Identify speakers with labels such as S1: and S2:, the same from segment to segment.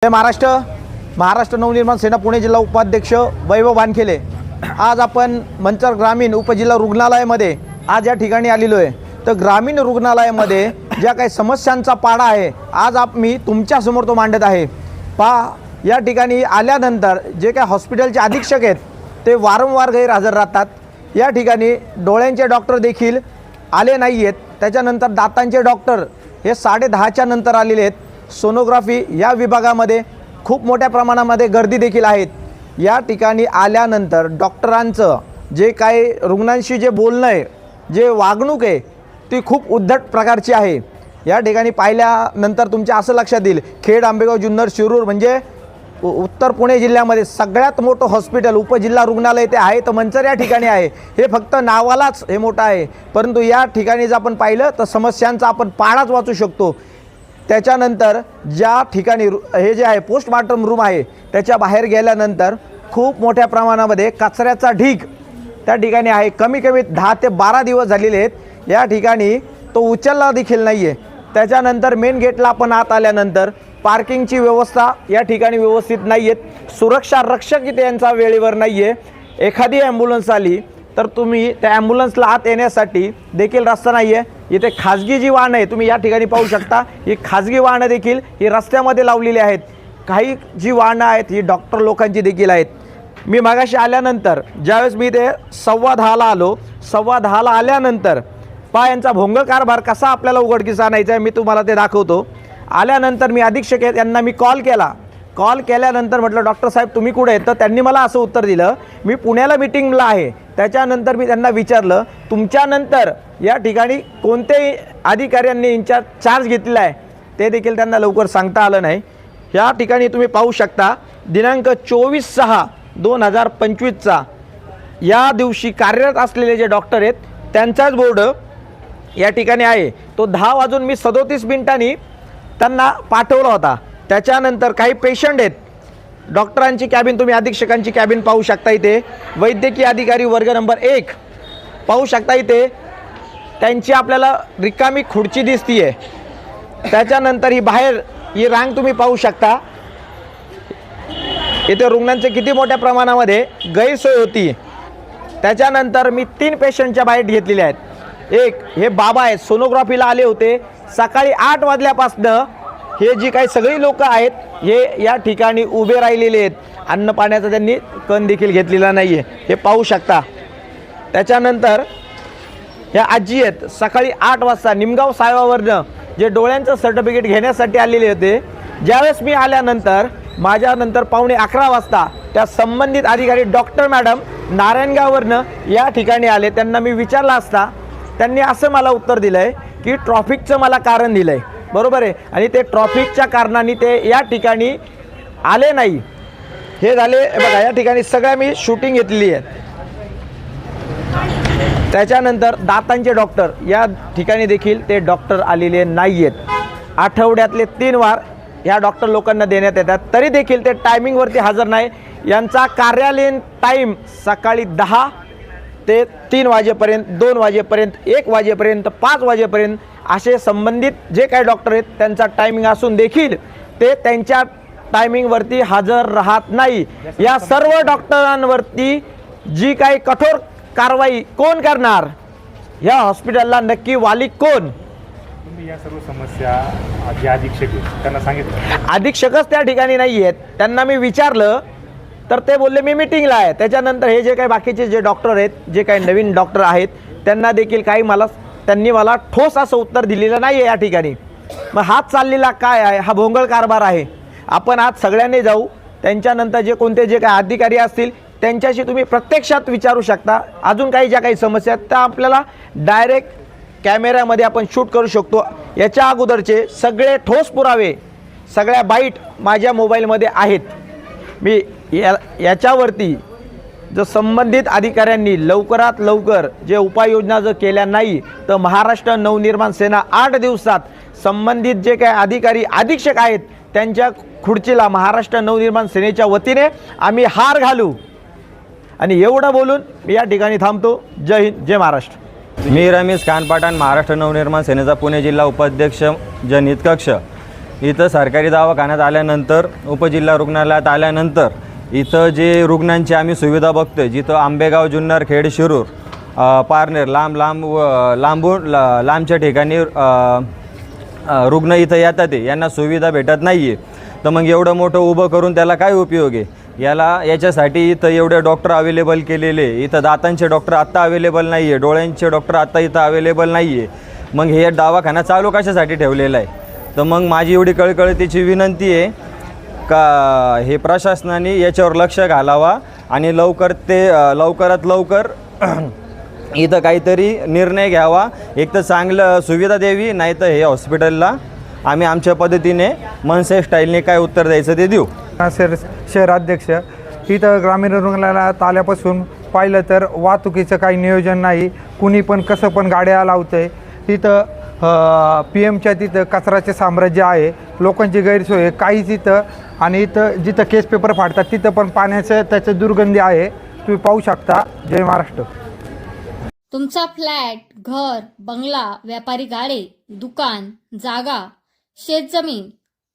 S1: जय महाराष्ट्र नवनिर्माण सेना पुणे जिल्हा उपाध्यक्ष वैभव वानखेले। आज आपण मंचर ग्रामीण उपजिल्हा रुग्णालयामध्ये आज या ठिकाणी आलेलो आहे। तर ग्रामीण रुग्णालयामध्ये ज्या काही समस्यांचा पाडा आहे आज मी तुमच्या समोर तो मांडत आहे। या ठिकाणी आल्यानंतर जे काही हॉस्पिटलचे अधीक्षक आहेत ते वारंवार गैरहजर राहतात। या ठिकाणी डोळ्यांचे डॉक्टर देखील आले नाही आहेत। त्याच्यानंतर दातांचे डॉक्टर हे 10:30च्या नंतर आलेले आहेत। सोनोग्राफी या विभागामध्ये खूप मोठ्या प्रमाणामध्ये गर्दी देखील आहेत। या ठिकाणी आल्यानंतर डॉक्टरांचं जे काही रुग्णांशी जे बोलणं आहे, जे वागणूक आहे ती खूप उद्धट प्रकारची आहे। या ठिकाणी पाहिल्यानंतर तुमच्या असं लक्षात येईल, खेड, आंबेगाव, जुन्नर, शिरूर म्हणजे उत्तर पुणे जिल्ह्यामध्ये सगळ्यात मोठं हॉस्पिटल उपजिल्हा रुग्णालय ते आहे तर मंचर या ठिकाणी आहे। हे फक्त नावालाच हे मोठं आहे, परंतु या ठिकाणी जर आपण पाहिलं तर समस्यांचा आपण पाडाच वाचू शकतो। त्याच्यानंतर ज्या ठिकाणी हे जे आहे पोस्टमार्टम रूम आहे त्याच्या बाहेर गेल्यानंतर खूप मोठ्या प्रमाणामध्ये कचऱ्याचा ढीग त्या ठिकाणी आहे। कमी 10 ते 12 दिवस झालेले आहेत। या ठिकाणी तो उचलला देखील नाही आहे। त्याच्यानंतर मेन गेटला आपण आत आल्यानंतर पार्किंगची व्यवस्था या ठिकाणी व्यवस्थित नाही आहेत। सुरक्षा रक्षक इथे यांचा वेळेवर नाही आहे। एखादी ॲम्ब्युलन्स आली तर तुम्ही त्या ॲम्ब्युलन्सला आत येण्यासाठी देखील रस्ता नाही आहे। इथे खाजगी जी वाहनं आहे तुम्ही या ठिकाणी पाहू शकता, ही खाजगी वाहनं देखील ही रस्त्यामध्ये लावलेली आहेत। काही जी वाहनं आहेत ही डॉक्टर लोकांची देखील आहेत। मी मागाशी आल्यानंतर ज्यावेळेस मी इथे 10:15ला आलो, 10:15ला आल्यानंतर यांचा भोंगळ कारभार कसा आपल्याला उघडकीस आणायचा आहे मी तुम्हाला ते दाखवतो। आल्यानंतर मी अधीक्षक आहेत यांना मी कॉल केल्यानंतर म्हटलं डॉक्टर साहेब तुम्ही कुठे आहेत? तर त्यांनी मला असं उत्तर दिलं, मी पुण्याला मीटिंगला आहे। त्याच्यानंतर मी त्यांना विचारलं तुमच्यानंतर या ठिकाणी कोणत्याही अधिकाऱ्यांनी चार्ज घेतलेला आहे? ते देखील त्यांना लवकर सांगता आलं नाही। या ठिकाणी तुम्ही पाहू शकता दिनांक 24/6/2025चा या दिवशी कार्यरत असलेले जे डॉक्टर आहेत त्यांचाच बोर्ड या ठिकाणी आहे। तो 10:37 त्यांना पाठवला होता। त्याच्यानंतर काही पेशंट आहेत, डॉक्टरांची कॅबिन तुम्ही अधीक्षकांची कॅबिन पाहू शकता। इथे वैद्यकीय अधिकारी वर्ग नंबर 1 पाहू शकता। इथे त्यांची आपल्याला रिकामी खुर्ची दिसतीये। त्याच्यानंतर ही बाहेर ही रांग तुम्ही पाहू शकता। इथे रुग्णांचे किती मोठ्या प्रमाणामध्ये गैरसोय होती। त्याच्यानंतर मी 3 पेशंटच्या बाईट घेतलेल्या आहेत। एक हे बाबा आहेत, सोनोग्राफीला आले होते सकाळी 8 वाजल्यापासनं। हे जी काही सगळी लोक आहेत हे या ठिकाणी उभे राहिलेले आहेत। अन्न पाण्याचा त्यांनी कण देखील घेतलेला नाही आहे, हे पाहू शकता। त्याच्यानंतर ह्या आजी आहेत, सकाळी 8 वाजता निमगाव साहेबावरनं जे डोळ्यांचं सर्टिफिकेट घेण्यासाठी आलेले होते। ज्यावेळेस मी आल्यानंतर माझ्यानंतर 11:15 वाजता त्या संबंधित अधिकारी डॉक्टर मॅडम नारायणगाववरनं या ठिकाणी आले। त्यांना मी विचारलं असता त्यांनी असं मला उत्तर दिलं आहे की ट्रॉफिकचं मला कारण दिलं आहे, बरोबर आहे, आणि ते ट्रॉफिकच्या कारणाने ते या ठिकाणी आले नाही। हे झाले बघा, या ठिकाणी सगळ्या मी शूटिंग घेतलेली आहे। त्याच्यानंतर दातांचे डॉक्टर या ठिकाणी देखील ते डॉक्टर आलेले नाही आहेत। आठवड्यातले 3 वार ह्या डॉक्टर लोकांना देण्यात येतात, तरी देखील ते टायमिंगवरती हजर नाही। यांचा कार्यालयीन टाईम सकाळी 10 ते 3 वाजेपर्यंत, 2 वाजेपर्यंत, 1 वाजेपर्यंत, 5 वाजेपर्यंत असे संबंधित जे काही डॉक्टर आहेत त्यांचा टायमिंग असून देखील ते त्यांच्या टायमिंगवरती हजर राहत नाही। या सर्व डॉक्टरांवरती जी काही कठोर कारवाई कोण करणार? या हॉस्पिटलला नक्की वाली कोण?
S2: तुम्ही या सर्व समस्या जे अधीक्षक आहेत त्यांना सांगितलं?
S1: अधीक्षकच त्या ठिकाणी नाही आहेत। त्यांना मी विचारलं तर ते बोलले मी मीटिंगला आहे। त्याच्यानंतर हे जे काही बाकीचे जे डॉक्टर आहेत, जे काही नवीन डॉक्टर आहेत त्यांना देखील त्यांनी मला ठोस असं उत्तर दिलेलं नाही आहे या ठिकाणी। मग हात चाललेला काय आहे? हा भोंगळ कारभार आहे। आपण आज सगळ्यांनी जाऊ, त्यांच्यानंतर जे काही अधिकारी असतील त्यांच्याशी तुम्ही प्रत्यक्षात विचारू शकता। अजून काही ज्या काही समस्या आहेत त्या आपल्याला डायरेक्ट कॅमेऱ्यामध्ये आपण शूट करू शकतो। याच्या अगोदरचे सगळे ठोस पुरावे, सगळ्या बाईट माझ्या मोबाईलमध्ये आहेत। मी याच्यावरती जर संबंधित अधिकाऱ्यांनी लवकरात लवकर जे उपाययोजना जर केल्या नाही तर महाराष्ट्र नवनिर्माण सेना 8 दिवसात संबंधित जे काही अधिकारी अधीक्षक आहेत त्यांच्या खुर्चीला महाराष्ट्र नवनिर्माण सेनेच्या वतीने आम्ही हार घालू। आणि एवढं बोलून मी या ठिकाणी थांबतो। जय हिंद, जय महाराष्ट्र।
S3: मी रमेश खान पठाण, महाराष्ट्र नवनिर्माण सेनेचा पुणे जिल्हा उपाध्यक्ष जनहित कक्ष। इथं सरकारी दवाखान्यात आल्यानंतर उपजिल्हा रुग्णालयात आल्यानंतर इथं जे रुग्णांची आम्ही सुविधा बघतोय, जिथं आंबेगाव, जुन्नर, खेड, शिरूर, पारनेर लांबच्या ठिकाणी रुग्ण इथं येतात आहे, यांना सुविधा भेटत नाही आहे. तर मग एवढं मोठं उभं करून त्याला काय उपयोग आहे? याच्यासाठी इथं एवढे डॉक्टर अवेलेबल केलेले, इथं दातांचे डॉक्टर आत्ता अवेलेबल नाही आहे, डोळ्यांचे डॉक्टर आत्ता इथं अवेलेबल नाही आहे. मग हे दवाखाना चालू कशासाठी ठेवलेला आहे? तर मग माझी एवढी कळकळीची विनंती आहे का हे प्रशासनाने याच्यावर लक्ष घालावा आणि लवकरात लवकर इथं काहीतरी निर्णय घ्यावा. एक तर चांगलं सुविधा द्यावी, नाही तर हे हॉस्पिटलला आम्ही आमच्या पद्धतीने मनसे स्टाईलने काय उत्तर द्यायचं ते देऊ.
S4: शहराध्यक्ष, इथं ग्रामीण रुग्णालयात आल्यापासून पाहिलं तर वाहतुकीचं काही नियोजन नाही, कुणी पण कसं पण गाड्या लावतंय. इथं PM च्या तिथं कचराचे साम्राज्य आहे, लोकांची गैरसोय आहे काहीच इथं. आणि इथं जिथं केस पेपर फाडतात तिथं पण पाण्याचं त्याचं दुर्गंधी आहे, तुम्ही पाहू शकता. जय महाराष्ट्र.
S5: तुमचा फ्लॅट, घर, बंगला, व्यापारी गाडे, दुकान, जागा, शेतजमीन,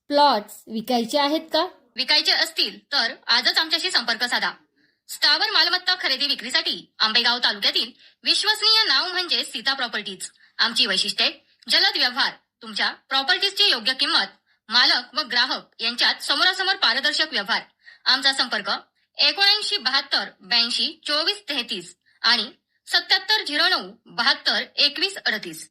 S5: प्लॉट्स विकायचे आहेत का?
S6: विकायचे असतील तर आजच आमच्याशी संपर्क साधा. स्थावर मालमत्ता खरेदी विक्रीसाठी आंबेगाव तालुक्यातील विश्वसनीय नाव म्हणजे सीता प्रॉपर्टीज. आमची वैशिष्ट्ये: जलद व्यवहार, तुमच्या प्रॉपर्टीजची योग्य किंमत, मालक व ग्राहक यांच्यात समोरासमोर पारदर्शक व्यवहार. आमचा संपर्क 79 72 82 24 33 आणि 77 09 72 21 38.